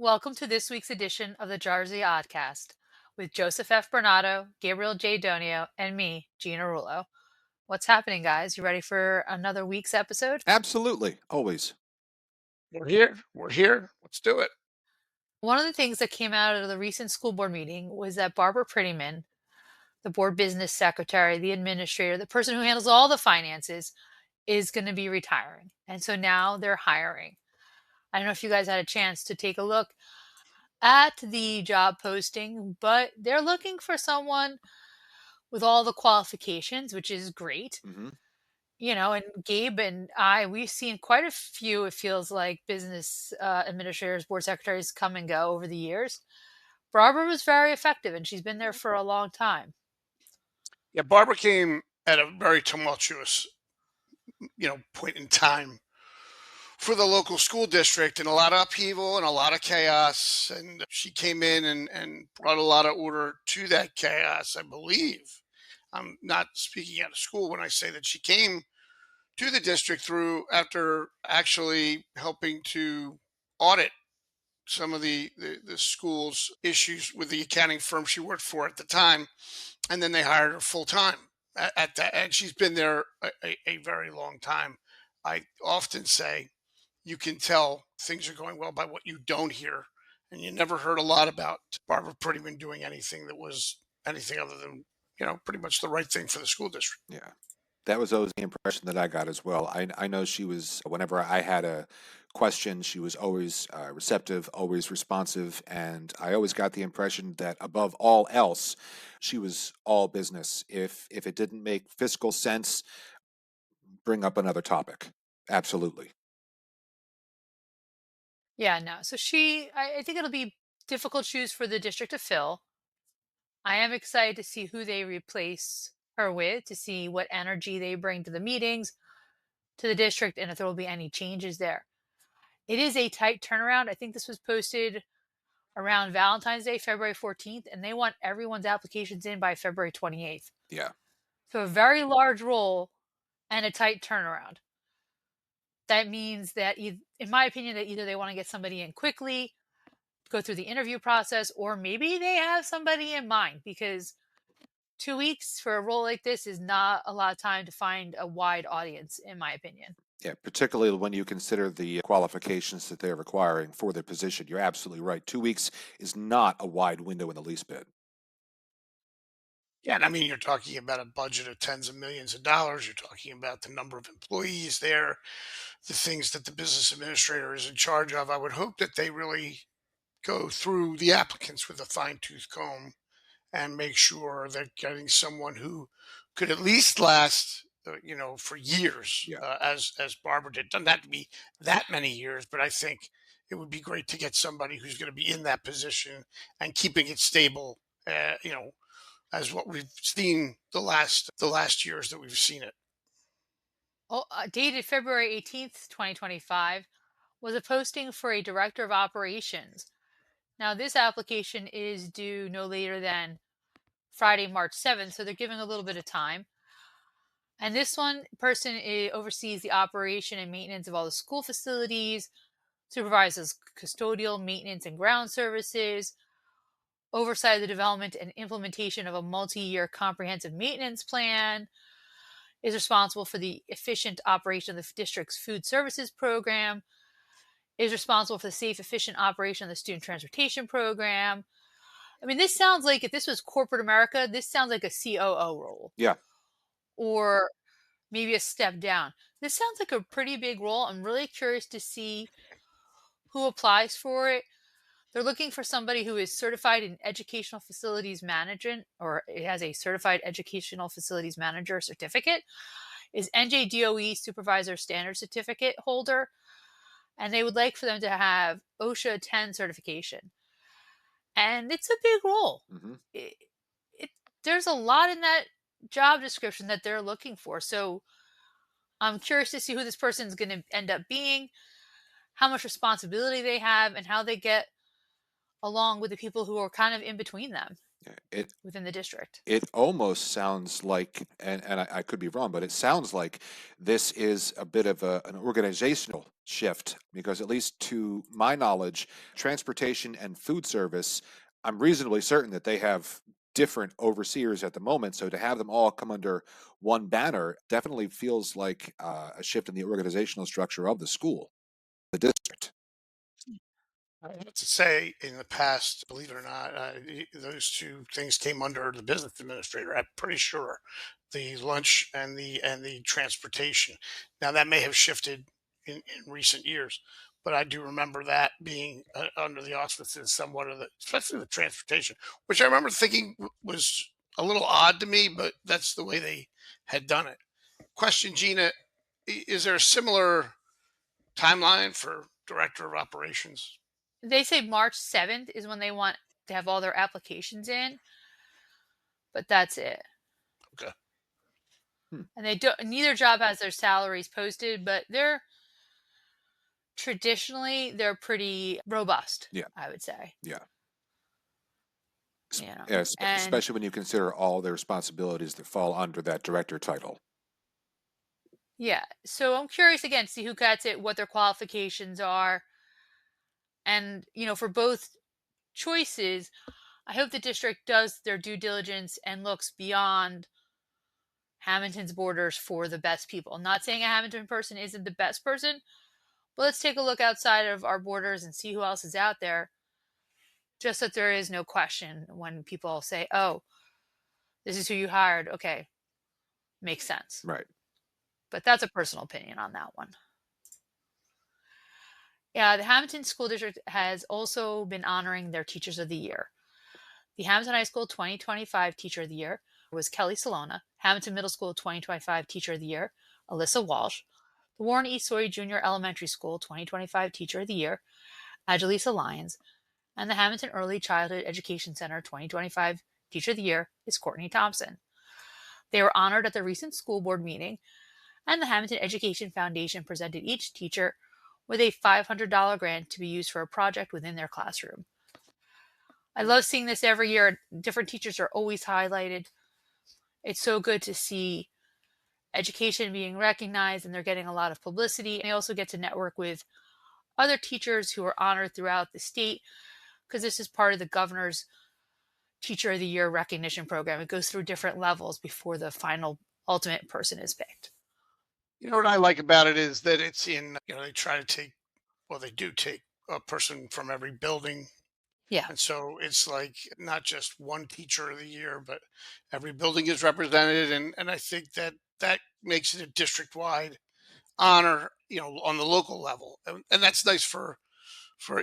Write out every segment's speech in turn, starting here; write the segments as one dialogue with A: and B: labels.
A: Welcome to this week's edition of the Jersey Oddcast with Joseph F. Bernardo, Gabriel J. Donio, and me, Gina Rullo. What's happening, guys? You ready for another week's episode?
B: Absolutely, always.
C: We're here. We're here. Let's do it.
A: One of the things that came out of the recent school board meeting was that Barbara Prettyman, the board business secretary, the administrator, the person who handles all the finances, is going to be retiring. And so now they're hiring. I don't know if you guys had a chance to take a look at the job posting, but they're looking for someone with all the qualifications, which is great.
B: hmm
A: And Gabe and we've seen quite a few, it feels like, business administrators, board secretaries come and go over the years. Barbara was very effective and she's been there for a long time.
C: Yeah, Barbara came at a very tumultuous, point in time for the local school district and a lot of upheaval and a lot of chaos. And she came in and brought a lot of order to that chaos, I believe. I'm not speaking out of school when I say that she came to the district through after actually helping to audit some of the school's issues with the accounting firm she worked for at the time, and then they hired her full time at that, and she's been there a very long time. I often say you can tell things are going well by what you don't hear, and you never heard a lot about Barbara Prettyman doing anything that was anything other than pretty much the right thing for the school district.
B: Yeah, that was always the impression that I got as well. I know she was, whenever I had a question, she was always receptive, always responsive, and I always got the impression that above all else, she was all business. If it didn't make fiscal sense, bring up another topic. Absolutely.
A: Yeah, no. So I think it'll be difficult shoes for the district to fill. I am excited to see who they replace her with, to see what energy they bring to the meetings, to the district, and if there will be any changes there. It is a tight turnaround. I think this was posted around Valentine's Day, February 14th, and they want everyone's applications in by February 28th.
B: Yeah.
A: So a very large role and a tight turnaround. That means that, in my opinion, that either they want to get somebody in quickly, go through the interview process, or maybe they have somebody in mind because 2 weeks for a role like this is not a lot of time to find a wide audience, in my opinion.
B: Yeah, particularly when you consider the qualifications that they're requiring for their position. You're absolutely right. 2 weeks is not a wide window in the least bit.
C: Yeah, and I mean, you're talking about a budget of tens of millions of dollars. You're talking about the number of employees there, the things that the business administrator is in charge of. I would hope that they really go through the applicants with a fine tooth comb and make sure they're getting someone who could at least last, for years,
B: Yeah.
C: as Barbara did. Doesn't have to be that many years, but I think it would be great to get somebody who's going to be in that position and keeping it stable. As what we've seen the last years that we've seen it.
A: Oh, dated February 18th, 2025, was a posting for a director of operations. Now, this application is due no later than Friday, March 7th, so they're giving a little bit of time. And this one person oversees the operation and maintenance of all the school facilities, supervises custodial maintenance and ground services, oversight of the development and implementation of a multi-year comprehensive maintenance plan, is responsible for the efficient operation of the district's food services program, is responsible for the safe, efficient operation of the student transportation program. I mean, this sounds like, if this was corporate America, this sounds like a COO role
B: Yeah.
A: or maybe a step down. This sounds like a pretty big role. I'm really curious to see who applies for it. They're looking for somebody who is certified in educational facilities management, or it has a certified educational facilities manager certificate, is NJDOE supervisor standard certificate holder, and they would like for them to have OSHA 10 certification. And it's a big role.
B: hmm
A: It, it, there's a lot in that job description that they're looking for. So I'm curious to see who this person is going to end up being, how much responsibility they have, and how they get along with the people who are kind of in between them.
B: Yeah, It
A: within the district.
B: it almost sounds like, and I could be wrong, but it sounds like this is a bit of an organizational shift because, at least to my knowledge, transportation and food service, I'm reasonably certain that they have different overseers at the moment. So to have them all come under one banner definitely feels like a shift in the organizational structure of the school, the district.
C: I have to say, in the past, believe it or not, those two things came under the business administrator. I'm pretty sure the lunch and the transportation. Now that may have shifted in recent years, but I do remember that being under the auspices somewhat of the, especially the transportation, which I remember thinking was a little odd to me, but that's the way they had done it. Question, Gina, is there a similar timeline for director of operations?
A: They say March 7th is when they want to have all their applications in, but that's it.
C: Okay.
B: Hmm.
A: And they don't neither job has their salaries posted, but they're pretty robust,
B: Yeah,
A: I would say.
B: yeah. Yes,
A: And
B: especially when you consider all the responsibilities that fall under that director title.
A: yeah, so I'm curious again to see who gets it, what their qualifications are, and for both choices, I hope the district does their due diligence and looks beyond Hammonton's borders for the best people. I'm not saying a Hammonton person isn't the best person, but let's take a look outside of our borders and see who else is out there, just that there is no question when people say, "Oh, this is who you hired." Okay, makes sense.
B: Right.
A: But that's a personal opinion on that one. Yeah, the Hamilton School District has also been honoring their Teachers of the Year. The Hamilton High School 2025 Teacher of the Year was Kelly Salona. Hamilton Middle School 2025 Teacher of the Year, Alyssa Walsh. The Warren East Story Junior Elementary School 2025 Teacher of the Year, Angelisa Lyons. And the Hamilton Early Childhood Education Center 2025 Teacher of the Year is Courtney Thompson. They were honored at the recent school board meeting, and the Hamilton Education Foundation presented each teacher with a $500 grant to be used for a project within their classroom. I love seeing this every year. Different teachers are always highlighted. It's so good to see education being recognized and they're getting a lot of publicity. And they also get to network with other teachers who are honored throughout the state because this is part of the governor's Teacher of the Year recognition program. It goes through different levels before the final ultimate person is picked.
C: You know what I like about it is that it's in, they try to take, well, they do take a person from every building.
A: Yeah.
C: And so it's like not just one teacher of the year, but every building is represented. And I think that that makes it a district wide honor, on the local level. And that's nice for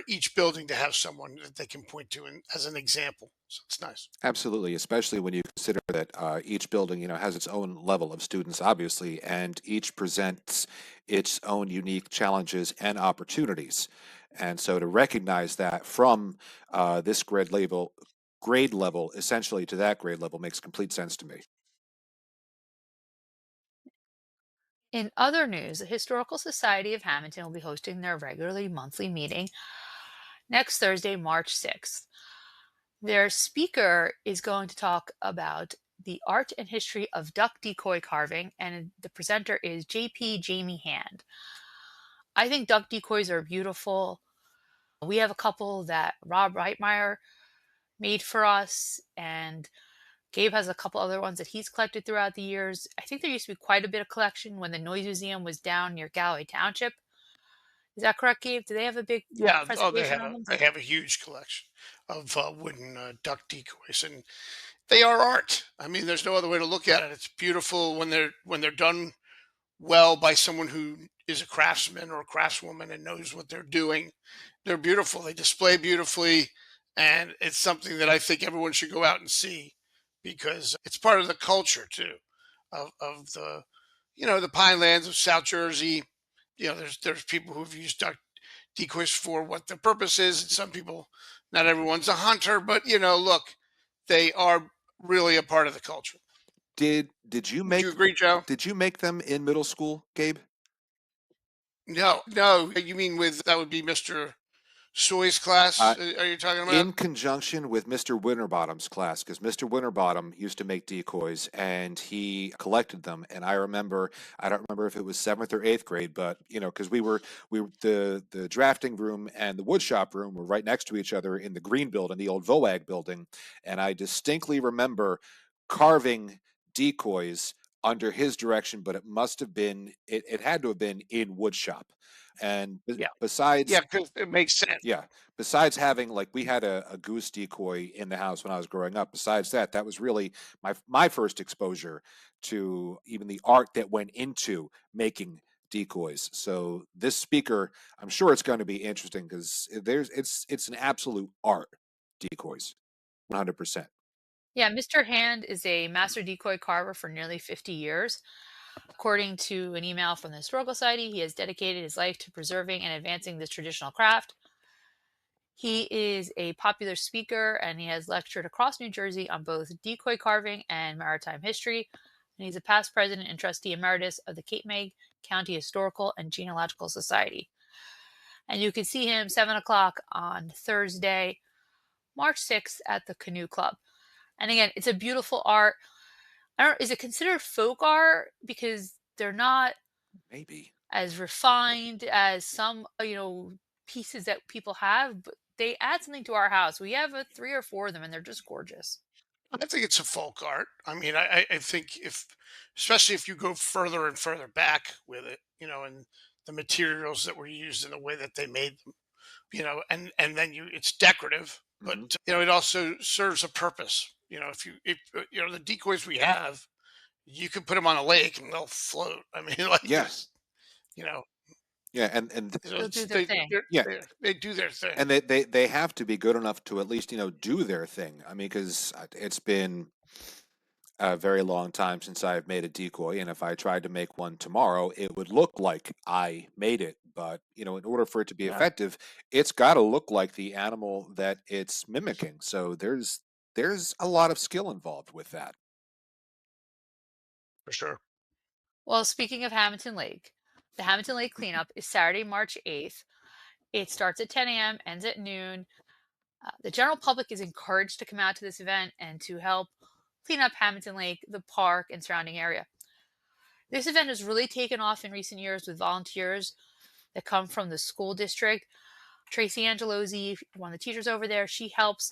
C: each building to have someone that they can point to and as an example. So it's nice.
B: Absolutely, especially when you consider that each building, has its own level of students, obviously, and each presents its own unique challenges and opportunities. And so, to recognize that from this grade level, essentially to that grade level, makes complete sense to me.
A: In other news, the Historical Society of Hamilton will be hosting their regularly monthly meeting next Thursday, March 6th. Their speaker is going to talk about the art and history of duck decoy carving, and the presenter is JP Jamie Hand. I think duck decoys are beautiful. We have a couple that Rob Reitmeyer made for us, and Gabe has a couple other ones that he's collected throughout the years. I think there used to be quite a bit of collection when the Noyes Museum was down near Galway Township. Is that correct, Gabe? Do they have a big
C: Yeah. Oh, they
A: presentation
C: have
A: on them?
C: a huge collection of wooden duck decoys, and they are art. I mean, there's no other way to look at it. It's beautiful when they're done well by someone who is a craftsman or a craftswoman and knows what they're doing. They're beautiful. They display beautifully, and it's something that I think everyone should go out and see because it's part of the culture too of the pine lands of South Jersey. There's people who've used duck decoys for what their purpose is, and some people, not everyone's a hunter, but look, they are really a part of the culture.
B: Did you
C: Would you
B: make
C: agree, Joe?
B: did you make them in middle school, Gabe?
C: No, no. You mean with that would be Mr. Soy's class,
B: Uh,
C: are you talking about?
B: in conjunction with Mr. Winterbottom's class, because Mr. Winterbottom used to make decoys and he collected them. And I don't remember if it was seventh or eighth grade, but because the drafting room and the woodshop room were right next to each other in the green building, the old VOAG building, and I distinctly remember carving decoys under his direction, but it had to have been in woodshop. And
C: Yeah. Yeah,
B: besides
C: because it makes sense.
B: yeah. Besides having like we had a goose decoy in the house when I was growing up. Besides that, that was really my first exposure to even the art that went into making decoys. So this speaker, I'm sure it's going to be interesting because it's an absolute art. Decoys, 100%.
A: Yeah, Mr. Hand is a master decoy carver for nearly 50 years. According to an email from the Historical Society, he has dedicated his life to preserving and advancing this traditional craft. He is a popular speaker and he has lectured across New Jersey on both decoy carving and maritime history. And he's a past president and trustee emeritus of the Cape May County Historical and Genealogical Society. And you can see him 7 o'clock on Thursday, March 6th at the Canoe Club. And again, it's a beautiful art. I don't, is it considered folk art? Because they're not
B: Maybe.
A: as refined as some, pieces that people have, but they add something to our house. We have 3 or 4 of them, and they're just gorgeous.
C: I think it's a folk art. I mean, I think especially if you go further and further back with it, and the materials that were used and the way that they made them, and then it's decorative, but
B: Hmm.
C: it also serves a purpose. If the decoys we have, you could put them on a lake and they'll float. I mean, like
B: Yeah.
C: there's, you know,
B: Yeah. And
A: They'll do their thing.
B: yeah.
C: they do their thing.
B: And they have to be good enough to at least do their thing. I mean, because it's been a very long time since I've made a decoy, and if I tried to make one tomorrow, it would look like I made it. But in order for it to be
C: Yeah,
B: effective, it's got to look like the animal that it's mimicking. So there's a lot of skill involved with that.
C: for sure.
A: Well, speaking of Hammonton Lake, the Hammonton Lake cleanup is Saturday, March 8th. It starts at 10 a.m., ends at noon. The general public is encouraged to come out to this event and to help clean up Hammonton Lake, the park, and surrounding area. This event has really taken off in recent years with volunteers that come from the school district. Tracy Angelosi, one of the teachers over there, she helps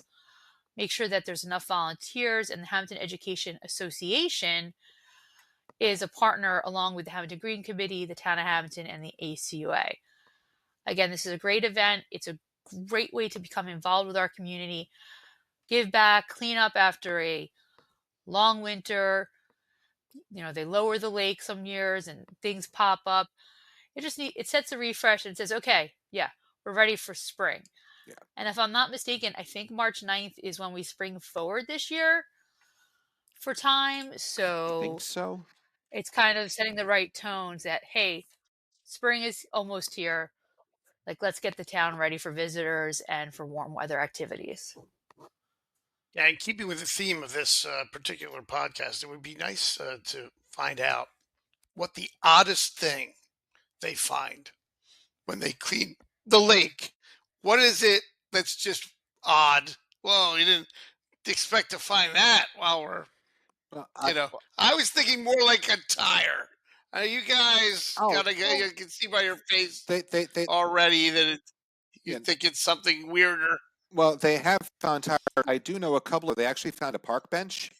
A: make sure that there's enough volunteers, and the Hammonton Education Association is a partner along with the Hammonton Green Committee, the Town of Hammonton, and the ACUA. Again, this is a great event. It's a great way to become involved with our community, give back, clean up after a long winter. They lower the lake some years and things pop up. It sets a refresh and says, okay, yeah, we're ready for spring.
B: Yeah,
A: And if I'm not mistaken, I think March 9th is when we spring forward this year for time.
B: I think
A: So
B: so.
A: it's kind of setting the right tones that, hey, spring is almost here. Like, let's get the town ready for visitors and for warm weather activities.
C: Yeah, and keeping with the theme of this particular podcast, it would be nice to find out what the oddest thing they find when they clean the lake. What is it that's just odd? Well, you didn't expect to find that while we're,
B: Well,
C: I was thinking more like a tire. You guys
B: oh
C: gotta go.
B: well,
C: You can see by your face
B: they
C: already that you
B: yeah.
C: think it's something weirder.
B: Well, they have found tire. I do know a couple of. They actually found a park bench,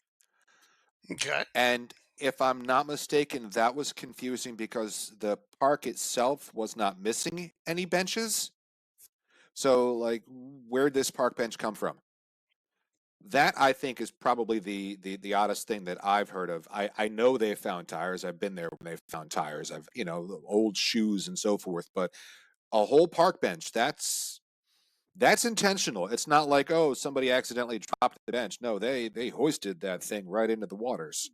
C: Okay.
B: and if I'm not mistaken, that was confusing because the park itself was not missing any benches. So, like, where'd this park bench come from? That I think is probably the oddest thing that I've heard of. I know they found tires. I've been there when they found tires. I've old shoes and so forth. But a whole park bench. That's intentional. It's not like, oh, somebody accidentally dropped the bench. No, they hoisted that thing right into the waters.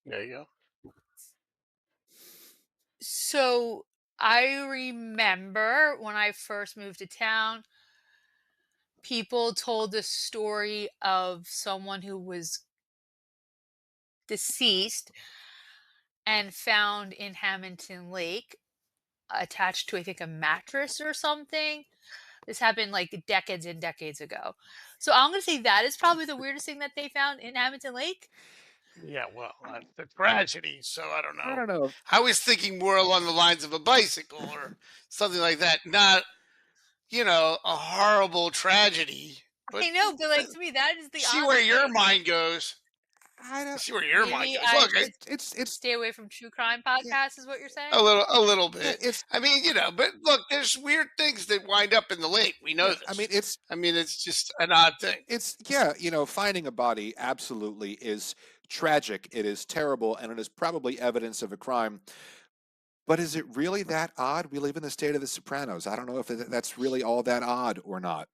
C: There you go.
A: So I remember when I first moved to town, people told the story of someone who was deceased and found in Hammonton Lake. attached to, I think, a mattress or something. This happened like decades and decades ago. So I'm going to say that is probably the weirdest thing that they found in Hammonton Lake.
C: Yeah, well, that's a tragedy. So I don't
B: I
C: know.
B: don't know.
C: I was thinking more along the lines of a bicycle or something like that, not a horrible tragedy. But
A: I know, but like to me, that is the
C: see where
A: oddest
C: your
A: thing.
C: mind goes.
B: I don't.
C: See where your mind
A: Maybe
C: goes.
A: I
C: Look,
A: should
B: It's
A: stay away from true crime
B: yeah,
A: podcasts, is what you're
C: a
A: saying?
C: little
B: yeah.
C: bit. I mean, but look, there's weird things that wind up in the lake. We know
B: Yeah. I mean,
C: this. I mean, it's just an odd thing.
B: yeah. Finding a body absolutely is tragic. It is terrible, and it is probably evidence of a crime. But is it really that odd? We live in the state of The Sopranos. I don't know if that's really all that odd or not.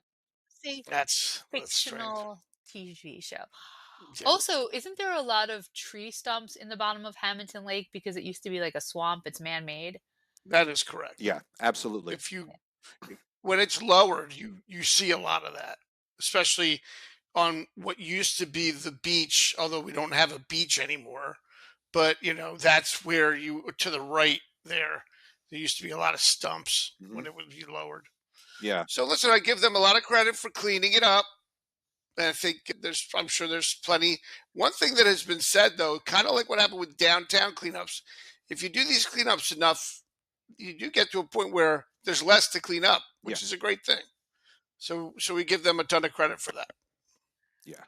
A: See,
C: That's strange.
A: fictional TV show.
C: Yeah,
A: Also, isn't there a lot of tree stumps in the bottom of Hammonton Lake because it used to be like a swamp? It's man-made.
C: that is correct.
B: Yeah, absolutely.
C: If you when it's lowered, you see a lot of that, especially on what used to be the beach. Although we don't have a beach anymore, but that's where you to the right there. There used to be a lot of stumps
B: Hmm.
C: when it would be lowered.
B: Yeah.
C: So listen, I give them a lot of credit for cleaning it up. And I think I'm sure there's plenty. One thing that has been said though, kind of like what happened with downtown cleanups, if you do these cleanups enough, you do get to a point where there's less to clean up,
B: Yeah.
C: which is a great thing. So we give them a ton of credit for that.
B: Yeah.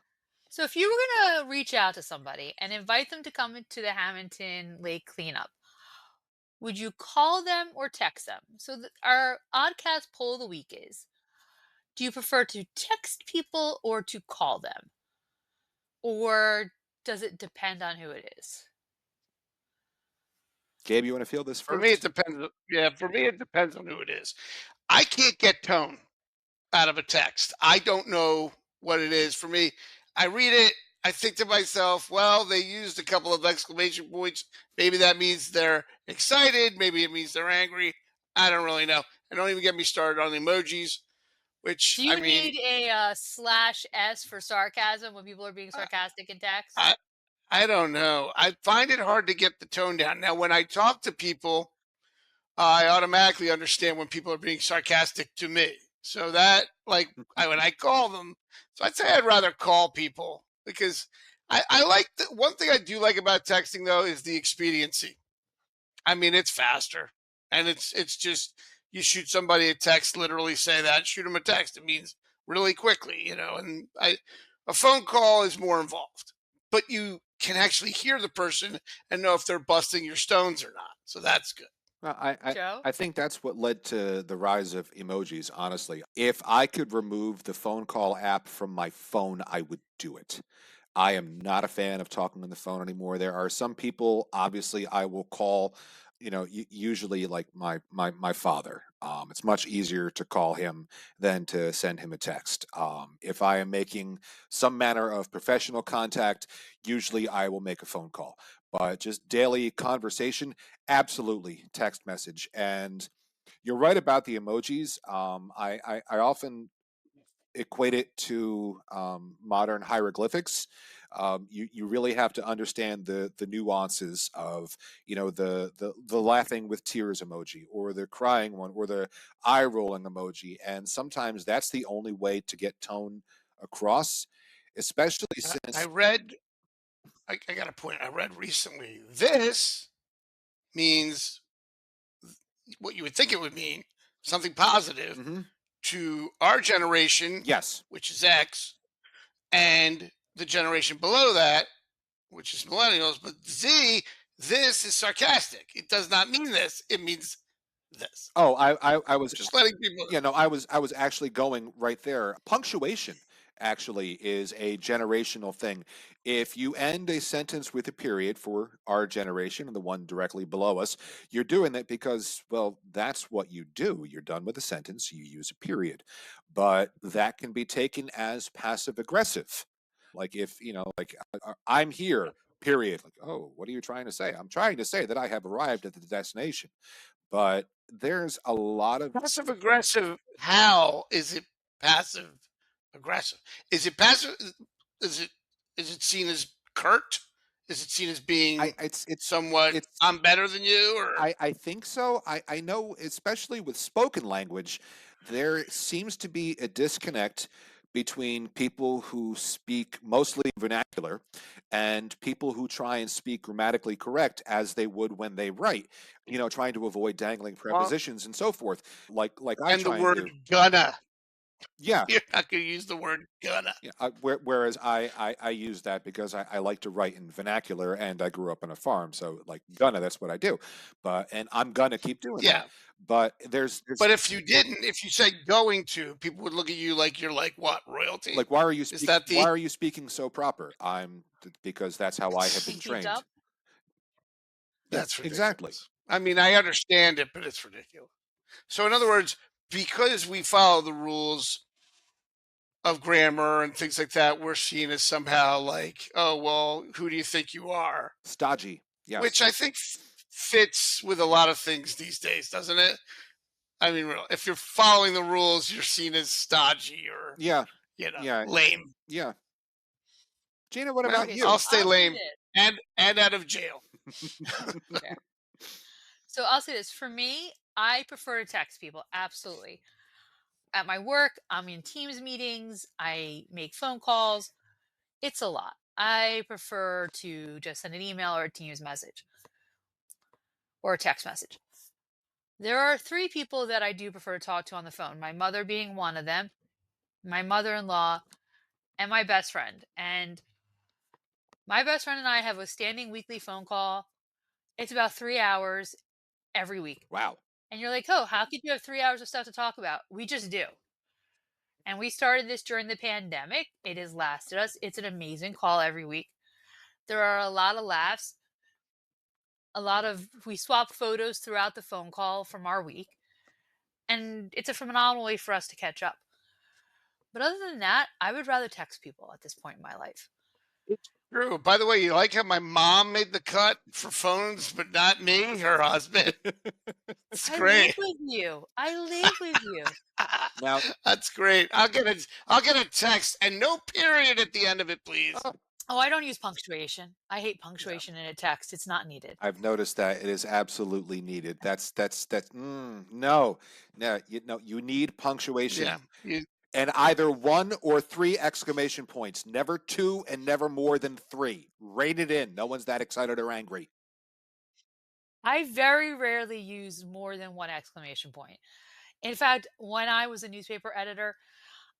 A: So if you were going to reach out to somebody and invite them to come into the Hammonton Lake cleanup, would you call them or text them? So our Oddcast poll of the week is: do you prefer to text people or to call them? Or does it depend on who it is?
B: Gabe, you want to feel this
C: For me, it
B: first?
C: depends. Yeah, for me, it depends on who it is. I can't get tone out of a text. I don't know what it is. For me, I read it. I think to myself, well, they used a couple of exclamation points. Maybe that means they're excited. Maybe it means they're angry. I don't really know. And don't even get me started on emojis, which,
A: Do
C: I
A: you
C: mean,
A: need a slash S for sarcasm when people are being
C: I,
A: sarcastic in text?
C: I, I don't know. I find it hard to get the tone down. Now, when I talk to people, I automatically understand when people are being sarcastic to me. So that, like, when I call them, so I'd say I'd rather call people because I like one thing I do like about texting though is the expediency. I mean, it's faster and it's just you shoot somebody a text, literally say that, shoot them a text. It means really quickly, and a phone call is more involved, but you can actually hear the person and know if they're busting your stones or not. So that's good.
B: Well,
A: Joe?
B: I think that's what led to the rise of emojis, honestly. If I could remove the phone call app from my phone, I would do it. I am not a fan of talking on the phone anymore. There are some people, obviously, I will call, usually like my father. It's much easier to call him than to send him a text. If I am making some manner of professional contact, usually I will make a phone call. But just daily conversation, absolutely text message. And you're right about the emojis. I often equate it to modern hieroglyphics. You really have to understand the nuances of the laughing with tears emoji or the crying one or the eye rolling emoji, and sometimes that's the only way to get tone across, especially
C: I
B: since.
C: read, I got a point. I read recently. This means what you would think it would mean, something positive
B: Mhm.
C: to our generation,
B: Yes.
C: which is X, and the generation below that, which is millennials. But Z, this is sarcastic. It does not mean this. It means this.
B: Oh, I was
C: Just letting people.
B: Yeah, no, I was actually going right there. Punctuation actually is a generational thing. If you end a sentence with a period for our generation and the one directly below us, you're doing that because, well, that's what you do. You're done with a sentence, you use a period. But that can be taken as passive aggressive. Like if, like I'm here, period. Like, oh, what are you trying to say? I'm trying to say that I have arrived at the destination. But there's a lot of.
C: Passive aggressive. How is it passive aggressive? Is it passive? Is it is it seen as curt? Is it seen as being
B: It's
C: somewhat
B: it's
C: I'm better than you, or
B: I think so. I know, especially with spoken language, there seems to be a disconnect between people who speak mostly vernacular and people who try and speak grammatically correct as they would when they write, trying to avoid dangling
C: well,
B: prepositions and so forth, like I
C: and the
B: try and
C: word
B: do.
C: gonna.
B: Yeah.
C: You're not going to use the word gonna.
B: Yeah, whereas I use that because I like to write in vernacular and I grew up on a farm, so like gonna, that's what I do. And I'm gonna keep doing that.
C: Yeah.
B: But there's
C: But if you didn't, if you said going to, people would look at you like you're like what, royalty?
B: like, why are you
C: Is that
B: why
C: the
B: are you speaking so proper? Because that's how I have been
A: Can't keep
B: trained.
A: up.
B: Yeah,
C: That's
B: exactly.
C: ridiculous. I mean, I understand it, but it's ridiculous. So in other words, because we follow the rules of grammar and things like that, we're seen as somehow like, oh, well, who do you think you are?
B: Stodgy.
C: Which
B: Yes.
C: I think fits with a lot of things these days, doesn't it? I mean, if you're following the rules, you're seen as stodgy or,
B: Yeah. Yeah.
C: lame.
B: Yeah. Gina, what
C: Well,
B: about
A: Okay,
C: I'll
A: so
B: you?
C: stay
A: I'll say
C: lame
A: this.
C: and out of jail.
A: Fair. So I'll say this. For me, I prefer to text people. Absolutely. At my work, I'm in Teams meetings. I make phone calls. It's a lot. I prefer to just send an email or a Teams message or a text message. There are three people that I do prefer to talk to on the phone. My mother being one of them, my mother-in-law, and my best friend. And my best friend and I have a standing weekly phone call. It's about 3 hours every week.
B: Wow.
A: And you're like, oh, how could you have 3 hours of stuff to talk about? We just do. And we started this during the pandemic. It has lasted us. It's an amazing call every week. There are a lot of laughs. We swap photos throughout the phone call from our week. And it's a phenomenal way for us to catch up. But other than that, I would rather text people at this point in my life.
C: It's true. By the way, you like how my mom made the cut for phones, but not me, her husband. It's
A: I live
C: great.
A: with you. I live with you.
B: Now,
C: That's great. I'll get a text and no period at the end of it, please.
B: oh,
A: Oh, I don't use punctuation. I hate
B: yeah,
A: punctuation in a text. It's not needed.
B: I've noticed that it is absolutely needed. No, no, you need
C: Yeah.
B: punctuation. And either one or three exclamation points, never two and never more than three. Rate it in. No one's that excited or angry.
A: I very rarely use more than one exclamation point. In fact, when I was a newspaper editor,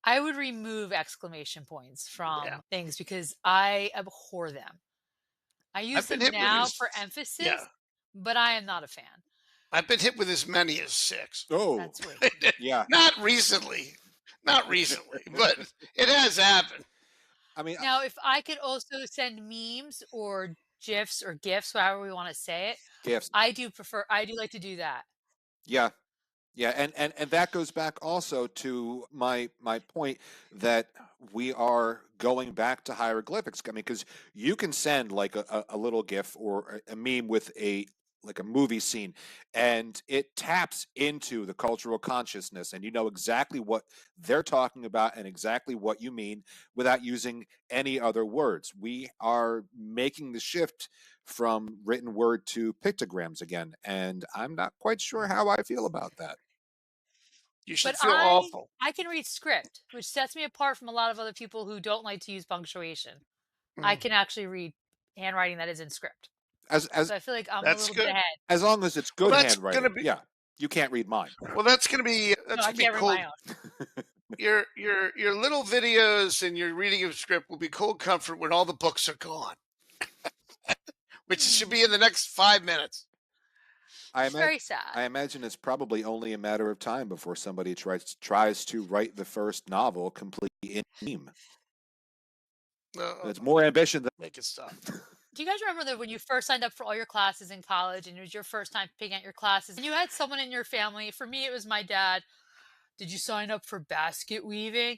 A: I would remove exclamation points
C: Yeah.
A: from things because I abhor them. I use
C: I've been
A: them
C: hit with
A: now
C: as
A: for
C: yeah.
A: emphasis, but I am not a fan.
C: I've been hit with as many as six.
B: Oh,
A: That's way too many.
B: yeah.
C: Not recently. Not recently, but it has happened.
B: I mean,
A: Now, if I could also send memes or GIFs or GIFs, however we want to say it,
B: gifts.
A: I do like to do that.
B: Yeah, yeah, and that goes back also to my point that we are going back to hieroglyphics. I mean, because you can send like a little GIF or a meme with a like a movie scene, and it taps into the cultural consciousness, and you know exactly what they're talking about and exactly what you mean without using any other words. We are making the shift from written word to pictograms again, and I'm not quite sure how I feel about that.
C: You
A: But
C: should feel
A: I
C: awful.
A: I can read script, which sets me apart from a lot of other people who don't like to use punctuation. I
C: Mm,
A: can actually read handwriting that is in script.
B: As as
A: So I feel like I'm a
C: that's
A: little bit
C: good.
A: ahead.
B: as long as it's
C: Well,
B: good
C: that's gonna
B: handwriting,
C: be
B: yeah. You can't read mine.
A: No,
C: that's
A: I
C: gonna be
A: can't read
C: cold.
A: my own.
C: Your little videos and your reading of script will be cold comfort when all the books are gone, which should
A: Hmm,
C: be in the next 5 minutes.
B: I
A: it's
B: imagine
A: very sad.
B: I imagine it's probably only a matter of time before somebody tries to write the first novel completely in meme. It's more ambition than
C: Make it stop.
A: Do you guys remember that when you first signed up for all your classes in college and it was your first time picking out your classes and you had someone in your family, for me it was my dad, did you sign up for basket weaving?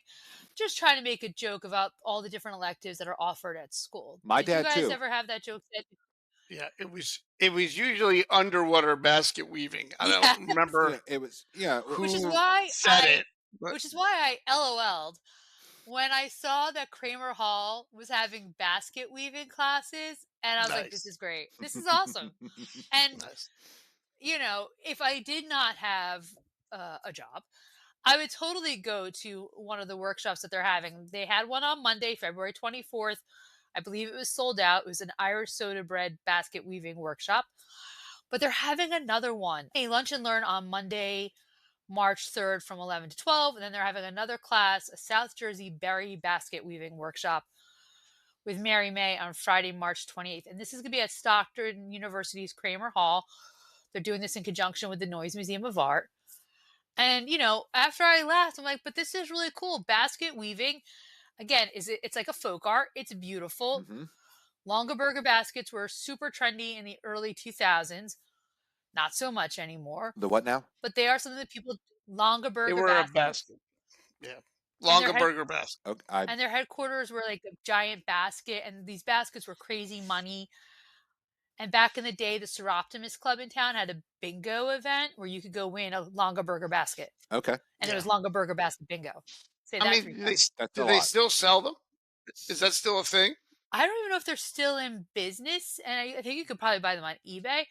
A: Just trying to make a joke about all the different electives that are offered at school.
B: my
A: Did you
B: dad
A: guys
B: too.
A: ever have that joke said?
C: Yeah, it was usually underwater basket weaving. I don't
A: Yes.
C: remember
B: Yeah, it was. Yeah,
C: who
A: Which is why
C: said it, but
A: I LOL'd when I saw that Kramer Hall was having basket weaving classes, and I was like, this
C: Nice.
A: is great. This is awesome. And,
C: Nice.
A: if I did not have a job, I would totally go to one of the workshops that they're having. They had one on Monday, February 24th. I believe it was sold out. It was an Irish soda bread basket weaving workshop. But they're having another one, a lunch and learn on Monday, March 3rd from 11 to 12. And then they're having another class, a South Jersey berry basket weaving workshop with Mary May on Friday, March 28th. And this is going to be at Stockton University's Kramer Hall. They're doing this in conjunction with the Noyes Museum of Art. And, after I laughed, I'm like, but this is really cool. Basket weaving, again, it's like a folk art. It's beautiful.
B: Hmm.
A: Longaberger baskets were super trendy in the early 2000s. Not so much anymore.
B: The what now?
A: But they are something that people
C: They
A: Longaberger
C: were a
A: baskets.
C: basket. Yeah.
A: And
C: Longer burger basket.
B: Okay,
A: their headquarters were like a giant basket, and these baskets were crazy money. And back in the day, the Seroptimus Club in town had a bingo event where you could go win a Longaberger basket.
B: okay.
A: And it
C: Yeah.
A: was Longaberger basket bingo. Say
C: I
A: that
C: mean,
A: 3
C: do they,
A: times.
B: That's
C: do
B: a
C: they
B: lot.
C: still sell them? Is that still a thing?
A: I don't even know if they're still in business, and I think you could probably buy them on eBay.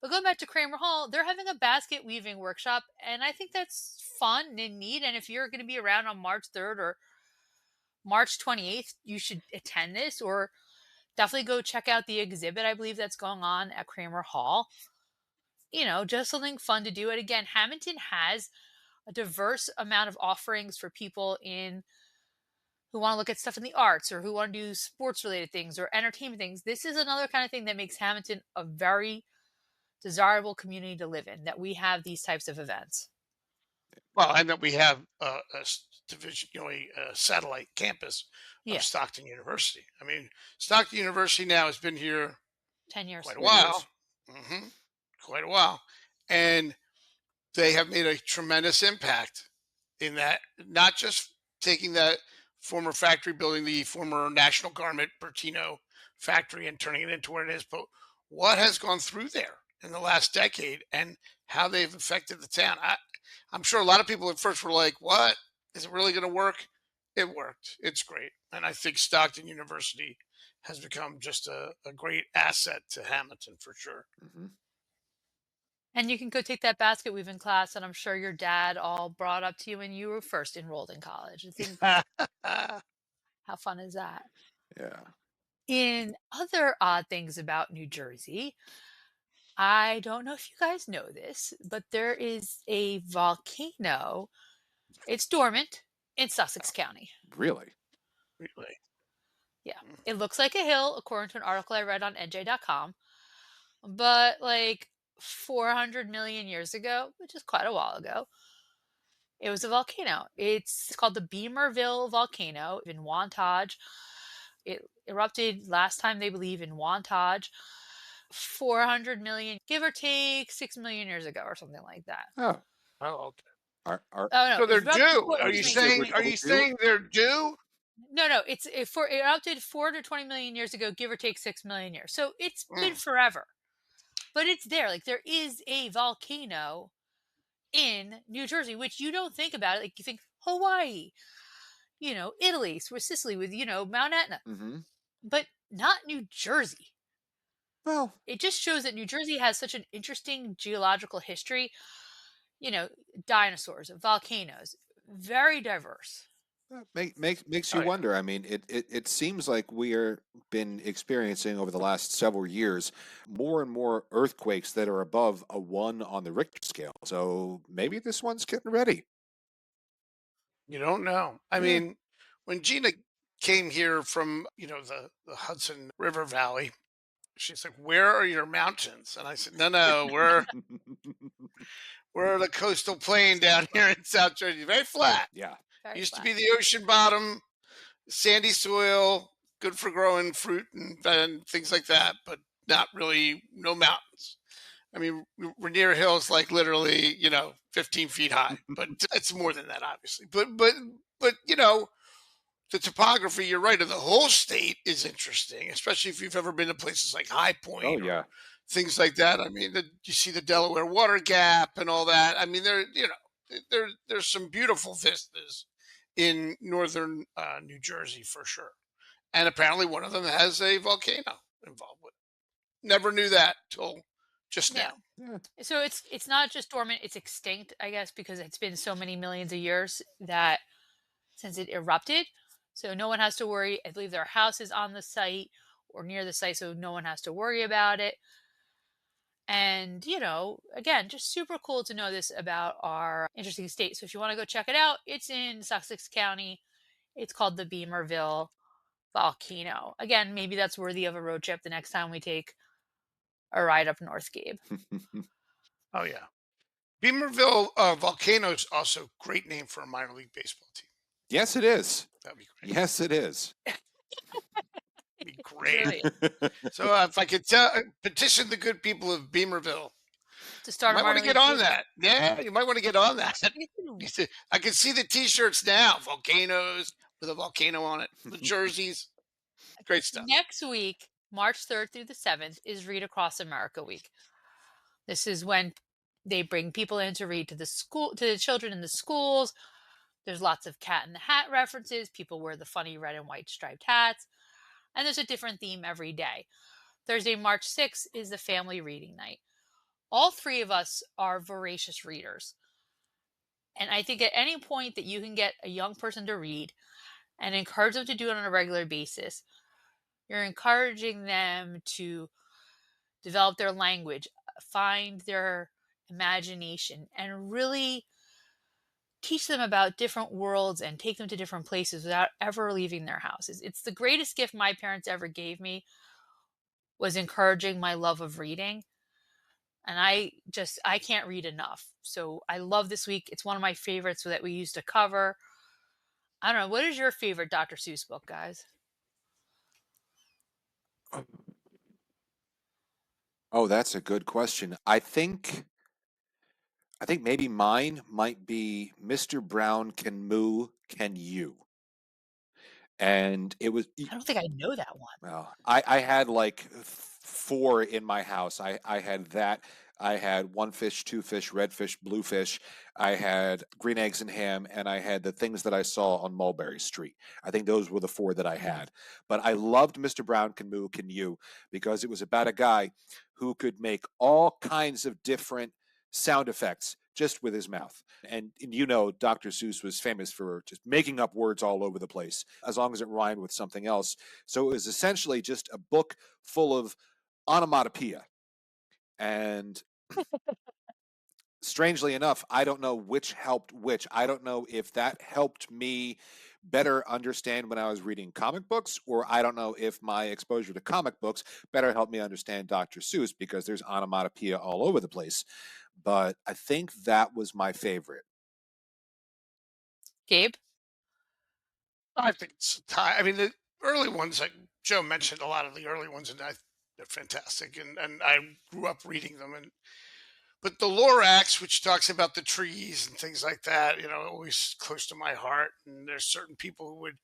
A: But going back to Kramer Hall, they're having a basket weaving workshop, and I think that's fun and neat. And if you're going to be around on March 3rd or March 28th, you should attend this, or definitely go check out the exhibit, I believe, that's going on at Kramer Hall. Just something fun to do. And again, Hammonton has a diverse amount of offerings for people who want to look at stuff in the arts, or who want to do sports related things or entertainment things. This is another kind of thing that makes Hammonton a very desirable community to live in, that we have these types of events.
C: Well, and that we have division, a satellite campus of
A: Yeah,
C: Stockton University. I mean, Stockton University now has been here
A: 10 years.
C: quite a
B: 10 years.
C: while. Quite a while. And they have made a tremendous impact in that, not just taking that former factory building, the former National Garment Bertino factory, and turning it into what it is, but what has gone through there in the last decade and how they've affected the town. I'm sure a lot of people at first were like, what? Is it really going to work? It worked. It's great. And I think Stockton University has become just a great asset to Hammonton for sure.
B: Hmm.
A: And you can go take that basket weaving class, and I'm sure your dad all brought up to you when you were first enrolled in college. I think, how fun is that?
B: Yeah.
A: In other odd things about New Jersey, I don't know if you guys know this, but there is a volcano. It's dormant in Sussex County.
B: Really?
C: Really.
A: Yeah. It looks like a hill, according to an article I read on NJ.com. But like 400 million years ago, which is quite a while ago, it was a volcano. It's called the Beamerville volcano in Wantage. It erupted last time, they believe, in Wantage 400 million, give or take 6 million years ago, or something like that.
B: Oh,
C: Oh, okay.
A: Oh no,
C: So they're
A: it erupted
C: due. Are you
B: you said we're
C: saying? Are you
B: overdue?
C: saying they're due?
A: No, it erupted 420 million years ago, give or take 6 million years. So it's been
C: Mm.
A: forever. But it's there. Like, there is a volcano in New Jersey, which you don't think about it. Like, you think Hawaii, Italy, Sicily with, Mount Etna,
B: Hmm.
A: but not New Jersey.
B: Well,
A: It just shows that New Jersey has such an interesting geological history. Dinosaurs, volcanoes, very diverse.
B: makes
C: Oh
B: you
C: yeah.
B: wonder. I mean, it seems like we are been experiencing over the last several years more and more earthquakes that are above a 1 on the Richter scale. So maybe this one's getting ready.
C: You don't know. I
B: Yeah.
C: mean, when Gina came here from the Hudson River Valley, she's like, "Where are your mountains?" And I said, "No, we're the coastal plain down here in South Jersey, very flat.
B: Yeah.
A: Very
C: Used to
A: flat.
C: be the ocean bottom, sandy soil, good for growing fruit and things like that, but not really no mountains. I mean, Rainier Hill's like literally, 15 feet high, but it's more than that, obviously. But the topography, you're right, of the whole state is interesting, especially if you've ever been to places like High
B: Oh
C: Point
B: yeah.
C: or things like that. I mean, you see the Delaware Water Gap and all that. I mean, there's some beautiful vistas in northern New Jersey for sure. And apparently one of them has a volcano involved with it. Never knew that till just
A: Yeah.
C: now.
B: Yeah.
A: So it's not just dormant, it's extinct, I guess, because it's been so many millions of years that since it erupted. So no one has to worry. I believe their house is on the site or near the site, so no one has to worry about it. And, again, just super cool to know this about our interesting state. So if you want to go check it out, it's in Sussex County. It's called the Beamerville Volcano. Again, maybe that's worthy of a road trip the next time we take a ride up north, Gabe.
C: Oh yeah. Beamerville Volcano is also a great name for a minor league baseball team.
B: Yes, it is.
C: That'd be great.
B: Yes, it is.
C: Be great.
A: Brilliant.
C: So if I could petition the good people of Beamerville,
A: To
C: you
A: start a
C: might want
A: minor
C: to get
A: league
C: on
A: baseball.
C: that. Yeah, you might want to get on that.
A: Listen,
C: I can see the T-shirts now, volcanoes with a volcano on it, the jerseys, great stuff.
A: Next week, March 3rd through the 7th, is Read Across America Week. This is when they bring people in to read to the children in the schools. There's lots of Cat in the Hat references. People wear the funny red and white striped hats. And there's a different theme every day. Thursday, March 6th is the family reading night. All three of us are voracious readers. And I think at any point that you can get a young person to read and encourage them to do it on a regular basis, you're encouraging them to develop their language, find their imagination, and really teach them about different worlds and take them to different places without ever leaving their houses. It's the greatest gift my parents ever gave me, was encouraging my love of reading. And I can't read enough. So I love this week. It's one of my favorites that we used to cover. I don't know. What is your favorite Dr. Seuss book, guys?
B: Oh, that's a good question. I think maybe mine might be Mr. Brown Can Moo Can You. And it was
A: I don't think I know that one.
B: well, I had like four in my house. I had that. I had one fish, two fish, red fish, blue fish. I had green eggs and ham, and I had the things that I saw on Mulberry Street. I think those were the four that I
A: Mhm.
B: had. But I loved Mr. Brown Can Moo Can You because it was about a guy who could make all kinds of different sound effects just with his mouth. And Dr. Seuss was famous for just making up words all over the place, as long as it rhymed with something else. So it was essentially just a book full of onomatopoeia. And strangely enough, I don't know which helped which. I don't know if that helped me better understand when I was reading comic books, or I don't know if my exposure to comic books better helped me understand Dr. Seuss because there's onomatopoeia all over the place. But I think that was my favorite.
A: Gabe?
C: I think it's time. I mean, the early ones, like Joe mentioned, a lot of the early ones, and they're fantastic. And I grew up reading them. And but the Lorax, which talks about the trees and things like that, always close to my heart. And there's certain people who would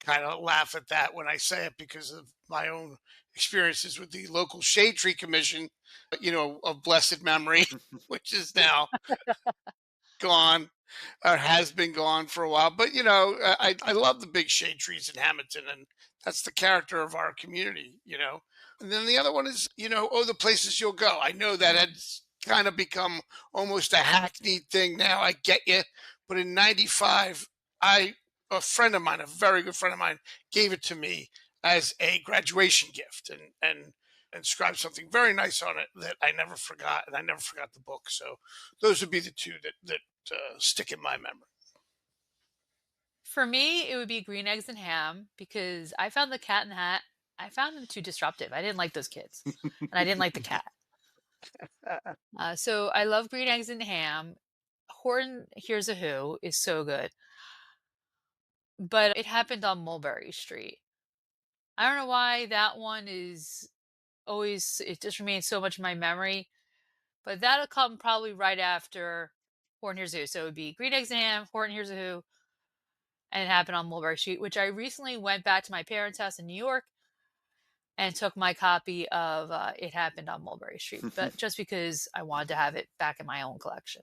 C: kind of laugh at that when I say it because of my own experiences with the local shade tree commission, of blessed memory, which is now gone or has been gone for a while. But I love the big shade trees in Hammonton, and that's the character of our community. And then the other one is oh, the places you'll go. I know that has kind of become almost a hackneyed thing now. I get you, but in '95, a friend of mine, a very good friend of mine, gave it to me as a graduation gift, and inscribed something very nice on it that I never forgot, and I never forgot the book. So those would be the two that stick in my memory.
A: For me, it would be Green Eggs and Ham because I found the Cat in the Hat. I found them too disruptive. I didn't like those kids, and I didn't like the cat. So I love Green Eggs and Ham. Horton Here's a Who is so good, but it happened on Mulberry Street. I don't know why that one is always, it just remains so much in my memory, but that'll come probably right after Horton Here's a Who. So it would be Green Eggs and Ham, Horton Here's a Who, and it happened on Mulberry Street, which I recently went back to my parents' house in New York and took my copy of It Happened on Mulberry Street, but just because I wanted to have it back in my own collection.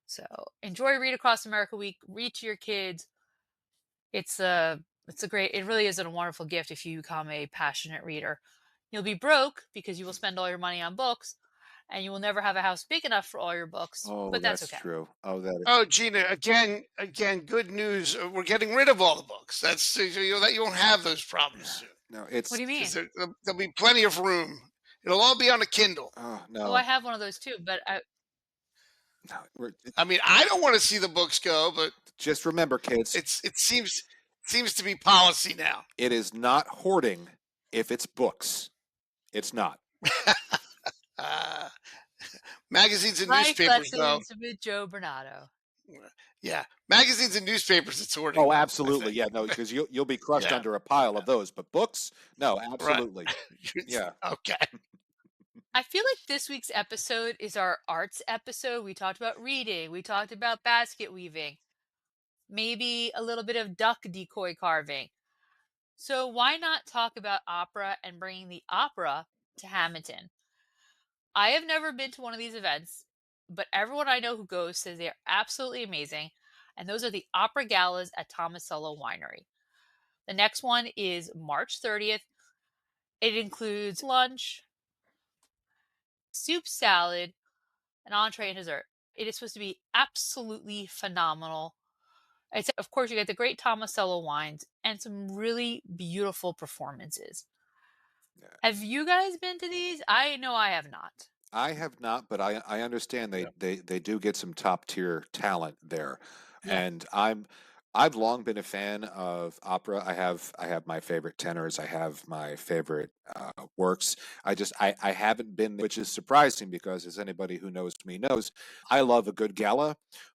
A: So enjoy Read Across America Week. Read to your kids. It's a great. It really is a wonderful gift if you become a passionate reader. You'll be broke because you will spend all your money on books, and you will never have a house big enough for all your books.
B: Oh,
A: But that's
B: that's
A: okay.
B: true. Oh, that is.
C: Oh, Gina, again, good news. We're getting rid of all the books. That's that you won't have those problems soon
B: No,
A: What do
B: it's.
A: you
C: because
A: mean?
C: there'll be plenty of room. It'll all be on a Kindle.
B: Oh
A: Oh, I
B: no,
A: have one of those too. But
B: no.
C: I mean, I don't want to see the books go, but
B: Just remember, kids,
C: it seems to be policy now.
B: it is not hoarding if it's books. It's not.
C: Uh, magazines and
A: life
C: newspapers, though.
A: lessons with Joe Bernardo.
C: Yeah, magazines and newspapers. It's hoarding,
B: Oh,
C: though. I
B: absolutely.
C: think.
B: Yeah, no, because you'll be crushed
C: Yeah,
B: under a pile of those. But books, no,
C: right.
B: absolutely. Yeah.
C: Okay.
A: I feel like this week's episode is our arts episode. We talked about reading, we talked about basket weaving, maybe a little bit of duck decoy carving. So why not talk about opera and bringing the opera to Hammonton? I have never been to one of these events, but everyone I know who goes says they are absolutely amazing. And those are the opera galas at Tomasello Winery. The next one is March 30th. It includes lunch, soup, salad, an entree, and dessert. It is supposed to be absolutely phenomenal. It's, of course, you get the great Tomasello wines and some really beautiful performances.
B: Yeah.
A: Have you guys been to these? I know I have not.
B: I have not, but I understand
C: Yeah.
B: they do get some top tier talent there,
A: Yeah.
B: and I've long been a fan of opera. I have my favorite tenors. I have my favorite works. I haven't been, which is surprising because as anybody who knows me knows, I love a good gala,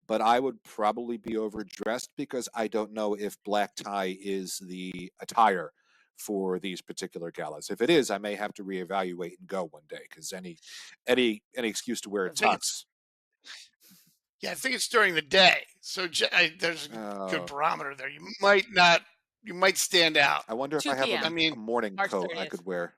B: but I would probably be overdressed because I don't know if black tie is the attire for these particular galas. If it is, I may have to reevaluate and go one day because any excuse to wear a
C: I think it's
B: tux.
C: Yeah, I think it's during the day. So there's a good
B: Oh,
C: barometer there. You might not. You might stand out.
B: I wonder if I
A: 2
B: have
C: I
A: p.m.,
C: mean,
B: a morning
A: March
B: coat I
A: 30th.
B: could wear.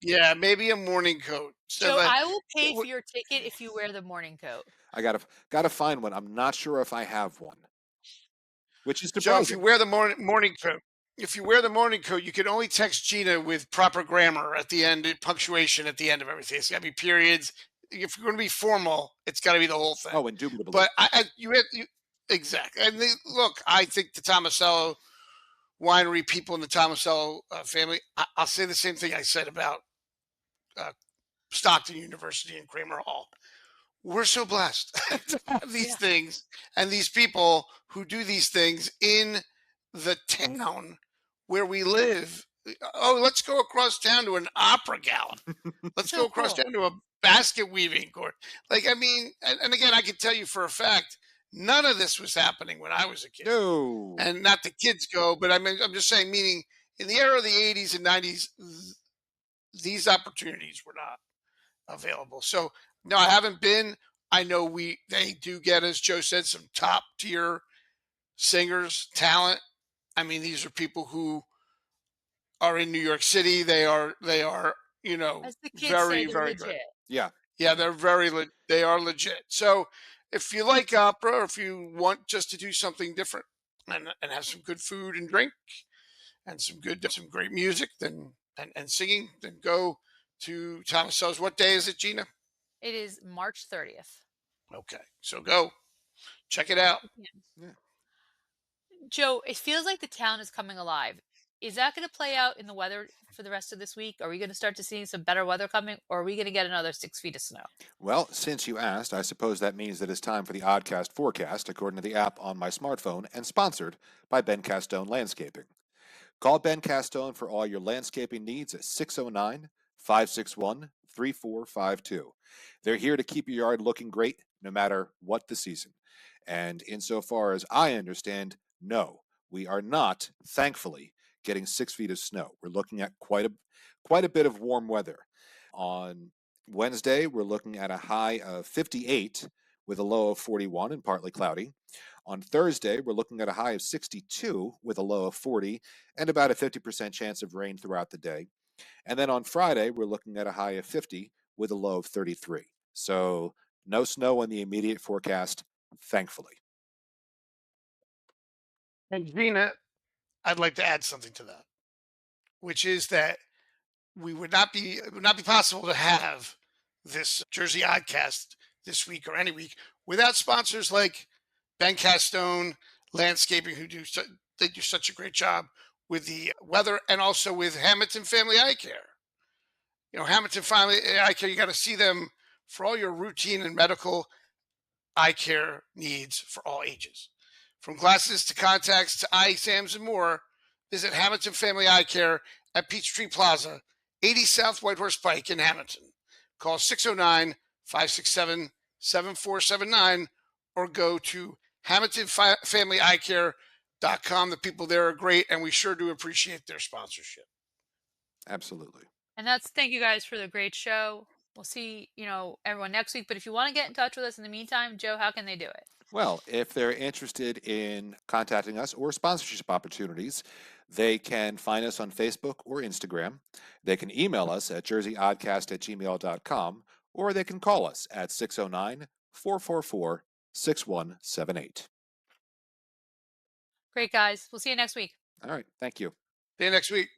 C: yeah, maybe a morning coat. So
A: Joe,
C: that,
A: I will pay for
C: w-
A: your ticket if you wear the morning coat.
B: I gotta find one. I'm not sure if I have one, which is
C: Joe, if you
B: surprising.
C: wear the morning coat, you can only text Gina with proper grammar at the end, punctuation at the end of everything. It's got to be periods. If you're going to be formal, it's got to be the whole thing.
B: Oh, indubitably.
C: But exactly. And look, I think the Tomasello winery people in the Tomasello family. I'll say the same thing I said about uh, Stockton University and Kramer Hall. We're so blessed to have these
A: Yeah.
C: things and these people who do these things in the town where we live. Oh, let's go across town to an opera gala. Let's go
A: So
C: across
A: cool.
C: town to a basket weaving court. Like, I mean, and again, I can tell you for a fact, none of this was happening when I was a kid.
B: No.
C: And not the kids go, but I mean, I'm just saying, meaning in the era of the 80s and 90s, these opportunities were not available. So no, I haven't been. I know they do get, as Joe said, some top tier singers, talent. I mean, these are people who are in New York City. They are
A: As the kids say,
C: very
A: they're
C: very good.
A: legit.
B: Yeah.
C: Yeah, they are legit. So if you like opera, or if you want just to do something different and have some good food and drink and some great music, then and singing, then go to Thomas Sells. What day is it, Gina?
A: It is March 30th.
C: Okay, so go check it out.
A: 2 p.m.
B: Yeah.
A: Joe, it feels like the town is coming alive. Is that going to play out in the weather for the rest of this week? Are we going to start to see some better weather coming, or are we going to get another 6 feet of snow?
B: Well, since you asked, I suppose that means that it's time for the Oddcast Forecast, according to the app on my smartphone, and sponsored by Ben Castone Landscaping. Call Ben Castone for all your landscaping needs at 609 561 3452. They're here to keep your yard looking great no matter what the season. And insofar as I understand, no, we are not, thankfully, getting 6 feet of snow. We're looking at quite a bit of warm weather. On Wednesday, we're looking at a high of 58 with a low of 41 and partly cloudy. On Thursday, we're looking at a high of 62 with a low of 40 and about a 50% chance of rain throughout the day. And then on Friday, we're looking at a high of 50 with a low of 33. So no snow in the immediate forecast. thankfully.
C: And Gina, I'd like to add something to that, which is that it would not be possible to have this Jersey Oddcast this week or any week without sponsors like Ben Castone Landscaping, they do such a great job with the weather, and also with Hammonton Family Eye Care. Hammonton Family Eye Care, you got to see them for all your routine and medical eye care needs for all ages. From glasses to contacts to eye exams and more, visit Hammonton Family Eye Care at Peachtree Plaza, 80 South Whitehorse Pike in Hammonton. Call 609 567 7479 or go to HammontonFamilyEyeCare.com. The people there are great, and we sure do appreciate their sponsorship.
B: Absolutely.
A: And thank you guys for the great show. We'll see, everyone next week. But if you want to get in touch with us in the meantime, Joe, how can they do it?
B: Well, if they're interested in contacting us or sponsorship opportunities, they can find us on Facebook or Instagram. They can email us at jerseyoddcast@gmail.com, or they can call us at 609 444 6178.
A: Great, guys. We'll see you next week.
B: All right. Thank you.
C: See you next week.